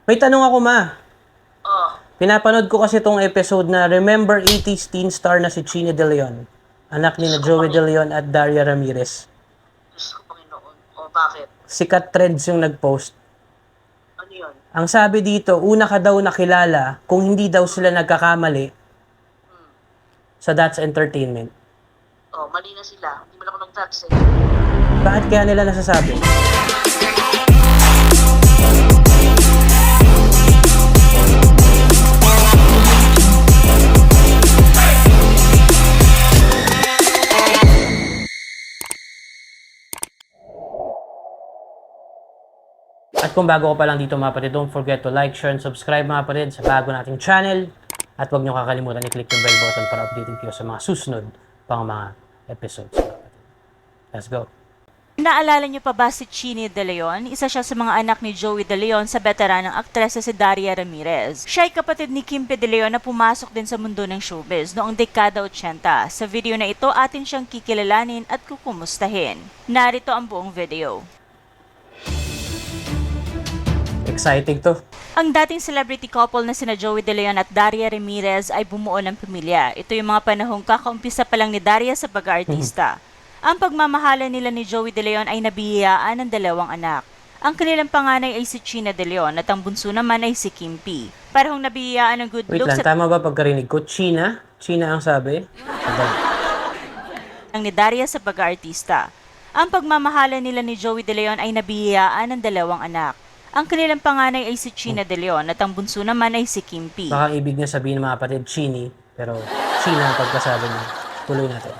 May tanong ako, ma. Oh, Pinapanood ko kasi tong episode na Remember 80s teen star na si Chine De Leon. Anak ni na Joey De Leon at Daria Ramirez. Diyos ko Panginoon. Oh, bakit? Sikat trends yung nag-post. Ano yun? Ang sabi dito, una ka daw nakilala kung hindi daw sila nagkakamali sa That's Entertainment. Oh, mali na sila. Hindi mo lang ako nag-touch eh. Bakit kaya nila nasasabi? At kung bago ko pa lang dito mga kapatid, don't forget to like, share, and subscribe mga kapatid sa bago nating channel. At huwag nyo kakalimutan i-click yung bell button para updated kayo sa mga susunod pang mga episodes mga kapatid. Let's go! Naalala niyo pa ba si Chine De Leon? Isa siya sa mga anak ni Joey De Leon sa veteranang aktres na si Daria Ramirez. Siya ay kapatid ni Kim De Leon na pumasok din sa mundo ng showbiz noong dekada 80. Sa video na ito, atin siyang kikilalanin at kukumustahin. Narito ang buong video. Exciting to. Ang dating celebrity couple na sina Joey De Leon at Daria Ramirez ay bumuo ng pamilya. Ito yung mga panahong kakaumpisa pa lang ni Daria sa pag-aartista. Ang pagmamahalan nila ni Joey De Leon ay nabihiyaan ng dalawang anak. Ang kanilang panganay ay si Chine De Leon at ang bunso naman ay si Kim P. Parehong nabihiyaan ng good Wait looks lang, tama ba pagkarinig ko? China? China ang sabi? ni Daria sa pag-aartista. Ang pagmamahalan nila ni Joey De Leon ay nabihiyaan ng dalawang anak. Ang kanilang panganay ay si Chine De Leon at ang bunso naman ay si Kim P. Baka ibig niya sabihin mga kapatid, Chini. Pero China ang pagkasabi niya. Tuloy natin.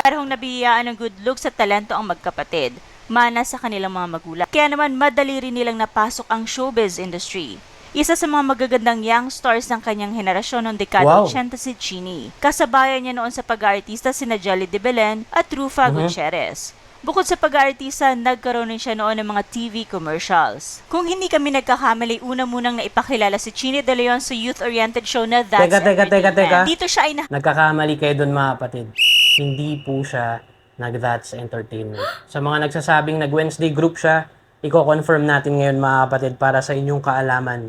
Parehong nabihiyaan ng good looks at talento ang magkapatid, mana sa kanilang mga magulang. Kaya naman madali rin nilang napasok ang showbiz industry. Isa sa mga magagandang young stars ng kanyang henerasyon noong dekada Wow. 80 si Chini. Kasabayan niya noon sa pag-aartista sina Jelly De Belen at Rufa Gutierrez. Bukod sa pag-aartista, nagkaroon rin siya noon ng mga TV commercials. Kung hindi kami nagkakamali, una munang naipakilala si Chine De Leon sa youth-oriented show na That's Teka. Entertainment. Dito siya ay Nagkakamali kayo dun mga kapatid. Hindi po siya nag-That's Entertainment. Sa mga nagsasabing nag-Wednesday group siya, i-confirm natin ngayon mga kapatid para sa inyong kaalaman.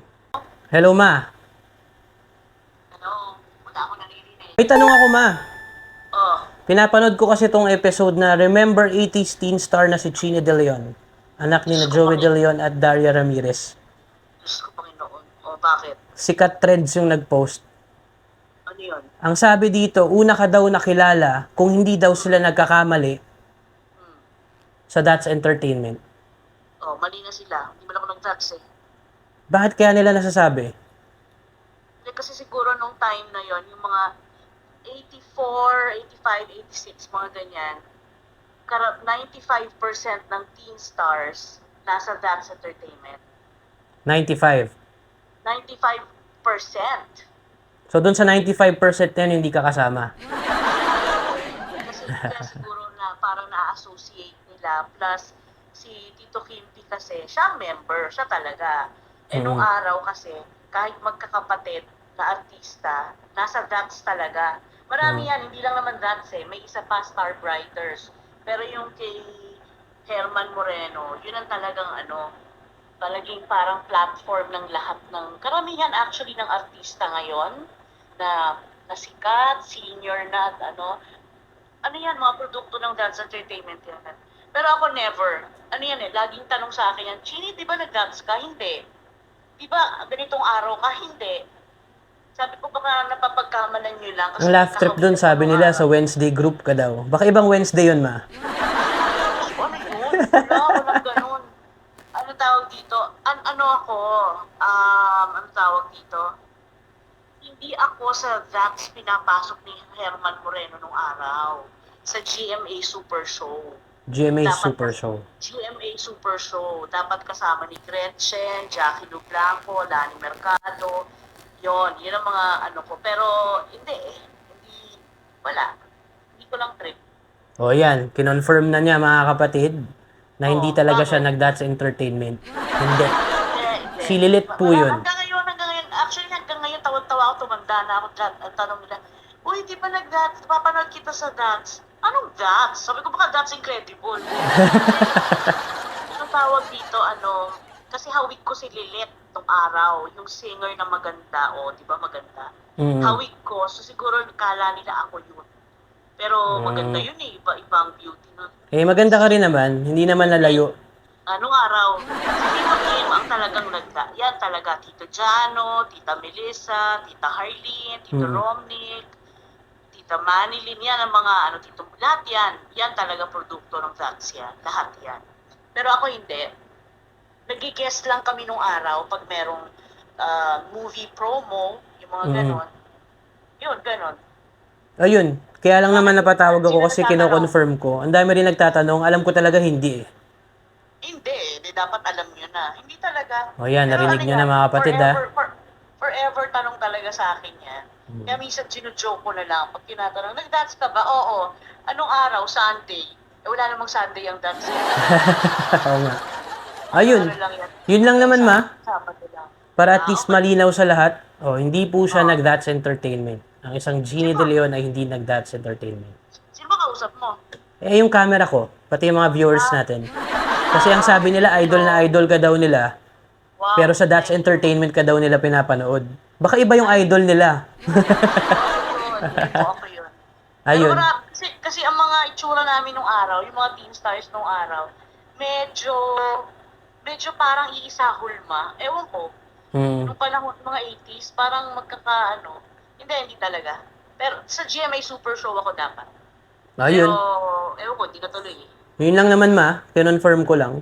Hello ma. Ano? Wala ako naririnig. May tanong ako ma. Oh, Pinapanood ko kasi tong episode na Remember 80s teen star na si Chine De Leon. Anak ni na Joey De Leon at Daria Ramirez. Diyos ko Panginoon. Oh, bakit? Sikat trends yung nag-post. Ano yun? Ang sabi dito, una ka daw nakilala kung hindi daw sila nagkakamali sa That's Entertainment. Oh, mali na sila. Hindi mo lang ako nag-touch eh. Bakit kaya nila nasasabi? Hindi, kasi siguro nung time na yon yung mga 84, 85, 86, mga ganyan, 95% ng teen stars nasa That's Entertainment. 95. 95%. So doon sa 95% na yun, hindi ka kasama. Kasi kaya siguro na parang na-associate nila. Plus, si Tito Kimpi kasi, siya ang member. Siya talaga. Eh, nung araw kasi, kahit magkakapatid na artista, nasa That's talaga. Marami yan, hindi lang naman That's eh. May isa pa, Star Brighters. Pero yung kay Herman Moreno, yun ang talagang talagang parang platform ng lahat ng, karamihan actually ng artista ngayon, na sikat, senior na, at ano yan, mga produkto ng Dance Entertainment yan. Pero ako never. Ano yan laging tanong sa akin yan, Chini, di ba nag-dance ka? Hindi. Di ba ganitong araw ka? Hindi. Sabi ko baka napapagkamalan nyo lang. Kasi Ang laugh trip doon, sabi nila sa Wednesday group ka daw. Baka ibang Wednesday yun ma. Ano yun? Walang ganun. Ano tawag dito? Ano tawag dito? Hindi ako sa That's pinapasok ni Herman Moreno nung araw. Sa GMA Super Show. GMA Super Show. GMA Super Show. Dapat kasama ni Gretchen, Jackie Lu Blanco, Lani Mercado. Yun ang mga ko. Pero hindi wala. Hindi ko lang trip. O yan, kinonfirm na niya mga kapatid na hindi talaga siya bakit? nag-That's Entertainment. Hindi. Hindi. Si Lilith po Wala, yun. hanggang ngayon, actually hanggang ngayon, tawag-tawa ako, tumanda na ako dyan. Ang tanong nila, uy, di ba nag-dance? Papanood kita sa dance. Anong dance? Sabi ko, baka dance incredible. Ang tawag dito, kasi hawig ko si Lilit tong araw, yung singer na maganda, di ba maganda? Mm. Hawig ko, so siguro kala nila ako yun. Pero maganda yun iba-iba ang beauty nun. Maganda ka rin naman. Hindi naman lalayo. Anong araw? Si Tito Kim ang talagang yan talaga, Tito Jano, Tita Melissa, Tita Harleen, Tito Romnick, Tita Manilyn, yan ang mga Tito, lahat yan talaga produkto ng That's yan, lahat yan. Pero ako hindi. Nag-guest lang kami nung araw pag merong movie promo, yung mga ganon. Yun, ganon. Ayun. Kaya lang naman napatawag ako kasi kino-confirm ko. Ang dami rin nagtatanong. Alam ko talaga hindi Hindi dapat alam nyo na. Hindi talaga. O yan, Pero narinig nyo na mga kapatid Forever tanong talaga sa akin yan. Kaya minsan ginujoke ko na lang. Pag tinatanong, nag-dance ka ba? Oo. Anong araw? Sunday. Wala namang Sunday ang dance. Oo nga. Ayun. Yun lang naman Sabado lang. Para at least malinaw sa lahat. Hindi po siya nag-That's Entertainment. Ang isang Jeannie De Leon ay hindi nag-That's Entertainment. Sino ba kausap mo? Yung camera ko, pati yung mga viewers natin. Kasi ang sabi nila, idol na idol ka daw nila. Wow. Pero sa That's Entertainment ka daw nila pinapanood. Baka iba yung idol nila. Ako yun. Ayun. Pero kasi ang mga itsura namin nung araw, yung mga teen stars nung araw, medyo parang iisa hulma. Ewan ko. Nung panahon, mga 80s, parang hindi talaga. Pero sa GMA Super Show ako dapat. Ayun. Pero, ewan ko, hindi ka tuloy eh. Yun lang naman kinonfirm ko lang.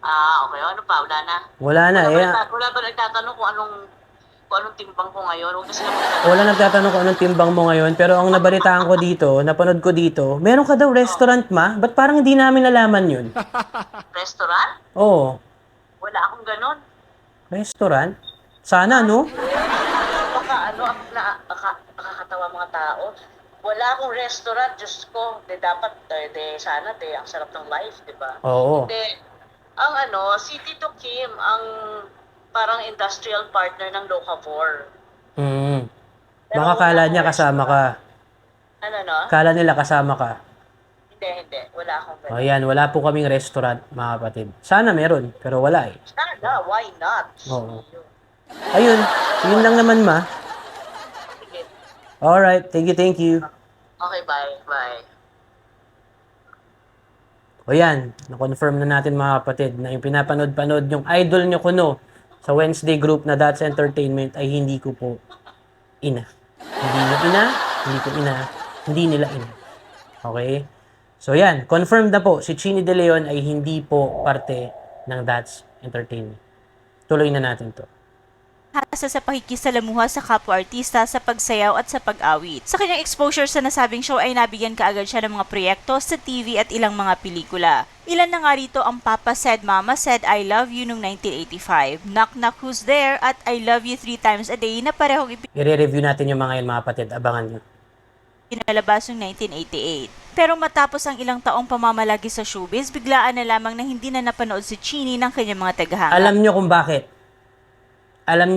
Okay. Ano pa? Wala na? Wala na Wala ba nagtatanong kung anong timbang ko ngayon? Huwag na sila Wala nagtatanong kung anong timbang mo ngayon, pero ang nabalitaan ko dito, napanood ko dito, meron ka daw restaurant Ba't parang hindi namin nalaman yun? Restaurant? Oo. Wala akong ganon. Restaurant? Sana, no? Baka nakakatawa mga tao. Wala akong restaurant, Diyos ko. Dapat, sana, ang sarap ng life, di ba? Oo. Si Tito Kim, ang parang industrial partner ng Locavor. Baka kala niya kasama ka. Ano? Kala nila kasama ka. Hindi. Wala akong ganon. Ayan, wala po kaming restaurant, mga kapatid. Sana meron, pero wala eh. Sana, why not? Oo. Ayun, yun lang naman Sige. Alright, thank you. Okay, bye. O yan, na-confirm na natin mga kapatid na yung pinapanood-panood yung idol nyo kuno sa Wednesday group na That's Entertainment ay hindi ko po ina. Hindi nila ina. Okay? So yan, confirmed na po, si Jeannie De Leon ay hindi po parte ng That's Entertainment. Tuloy na natin to. Hasa sa pakikisalamuha sa kapwa-artista sa pagsayaw at sa pag-awit. Sa kanyang exposure sa nasabing show ay nabigyan kaagad siya ng mga proyekto sa TV at ilang mga pelikula. Ilan na nga rito ang Papa Said Mama Said I Love You noong 1985, Knock Knock Who's There at I Love You 3 Times a Day na parehong I-review natin yung mga yan mga kapatid, abangan nyo. pinalabas noong 1988. Pero matapos ang ilang taong pamamalagi sa showbiz, biglaan na lamang na hindi na napanood si Jeannie ng kanyang mga tagahanga. Alam nyo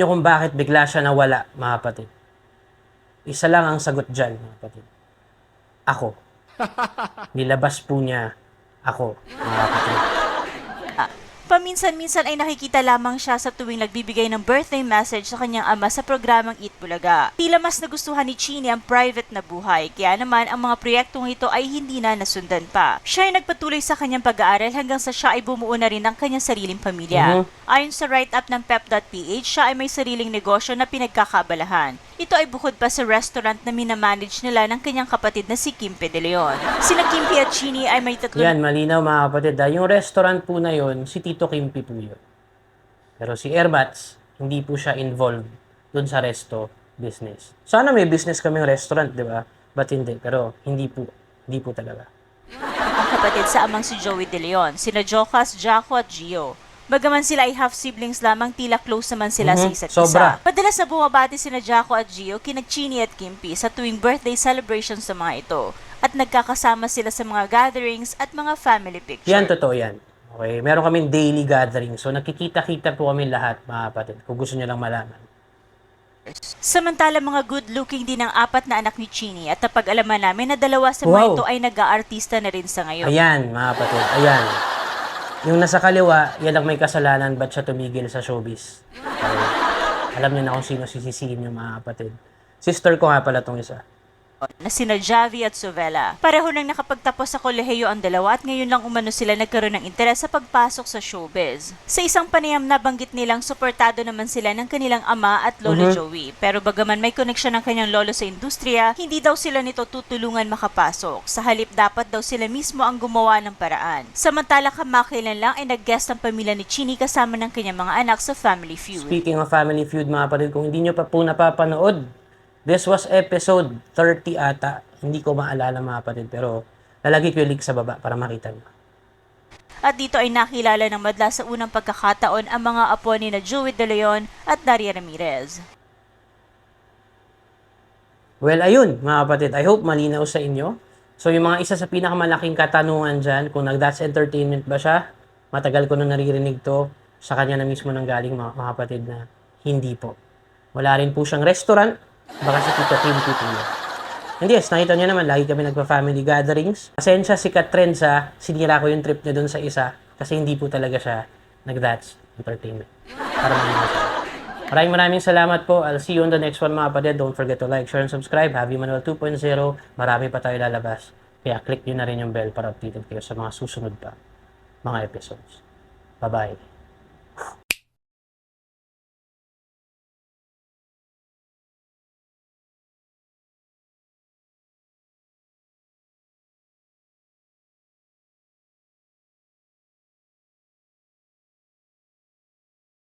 kung bakit bigla siya nawala, mga kapatid. Isa lang ang sagot dyan, mga kapatid. Ako. Nilabas po niya ako, mga kapatid. Paminsan-minsan ay nakikita lamang siya sa tuwing nagbibigay ng birthday message sa kanyang ama sa programang Eat Bulaga. Tila mas nagustuhan ni Jeannie ang private na buhay, kaya naman ang mga proyektong ito ay hindi na nasundan pa. Siya ay nagpatuloy sa kanyang pag-aaral hanggang sa siya ay bumuo na rin ng kanyang sariling pamilya. Ayon sa write-up ng Pep.ph, siya ay may sariling negosyo na pinagkakabalahan. Ito ay bukod pa sa restaurant na minamanage nila ng kanyang kapatid na si Kimpe De Leon. Sina Kimpe at Jeannie ay may tatlo. Yan, malinaw mga kapatid. Yung restaurant po na yon, si Tito Kimpe po yun. Pero si Erbats, hindi po siya involved dun sa resto business. Sana may business kaming restaurant, di ba? But hindi. Pero hindi po talaga. Ang kapatid sa amang si Joey De Leon, sina Jocas, Jaco at Gio. Bagaman sila ay half-siblings lamang, tila close naman sila sa isa't Sobra. isa. Madalas na bumabati sina Jaco at Gio kina Jeannie at Kimpi sa tuwing birthday celebrations sa mga ito. At nagkakasama sila sa mga gatherings at mga family pictures. Yan, totoo yan. Okay, meron kaming daily gathering. So, nakikita-kita po kami lahat, mga kapatid, kung gusto nyo lang malaman. Samantala, mga good-looking din ang apat na anak ni Jeannie at napag-alaman namin na dalawa sa mga Wow. ito ay nag-aartista na rin sa ngayon. Ayan, mga kapatid, ayan. Yung nasa kaliwa, yan ang may kasalanan, ba't siya tumigil sa showbiz? Alam niyo na kung sino sisisihin yung mga kapatid. Sister ko nga pala tong isa. na sina Javi at Suvela. Pareho nang nakapagtapos sa kolehiyo ang dalawa at ngayon lang umano sila nagkaroon ng interes sa pagpasok sa showbiz. Sa isang panayam nabanggit nilang suportado naman sila ng kanilang ama at lolo Joey. Pero bagaman may koneksyon ng kanyang lolo sa industriya, hindi daw sila nito tutulungan makapasok. Sa halip dapat daw sila mismo ang gumawa ng paraan. Samantala kamakailan lang ay nag-guest ang pamilya ni Chini kasama ng kanyang mga anak sa Family Feud. Speaking of Family Feud mga kapatid, kung hindi nyo pa po napapanood, this was episode 30 ata. Hindi ko maalala mga kapatid, pero lalagay ko yung link sa baba para makita nyo. At dito ay nakilala ng madla sa unang pagkakataon ang mga apo ni na Joey De Leon at Daria Ramirez. Well, ayun mga kapatid, I hope malinaw sa inyo. So yung mga isa sa pinakamalaking katanungan dyan, kung nag-That's Entertainment ba siya, matagal ko na naririnig to, sa kanya na mismo nang galing mga kapatid na hindi po. Wala rin po siyang restaurant, baka si Tito Kim Tito. And yes, nakita niyo naman, lagi kami nagpa-family gatherings. Pasensya si Katren sa sinira ko yung trip niya doon sa isa kasi hindi po talaga siya nag-That's Entertainment. Para malinaw siya. Maraming salamat po. I'll see you on the next one mga kapatid. Don't forget to like, share, and subscribe. Happy Manuel 2.0. Marami pa tayo lalabas. Kaya click nyo na rin yung bell para updated kayo sa mga susunod pa mga episodes. Bye-bye.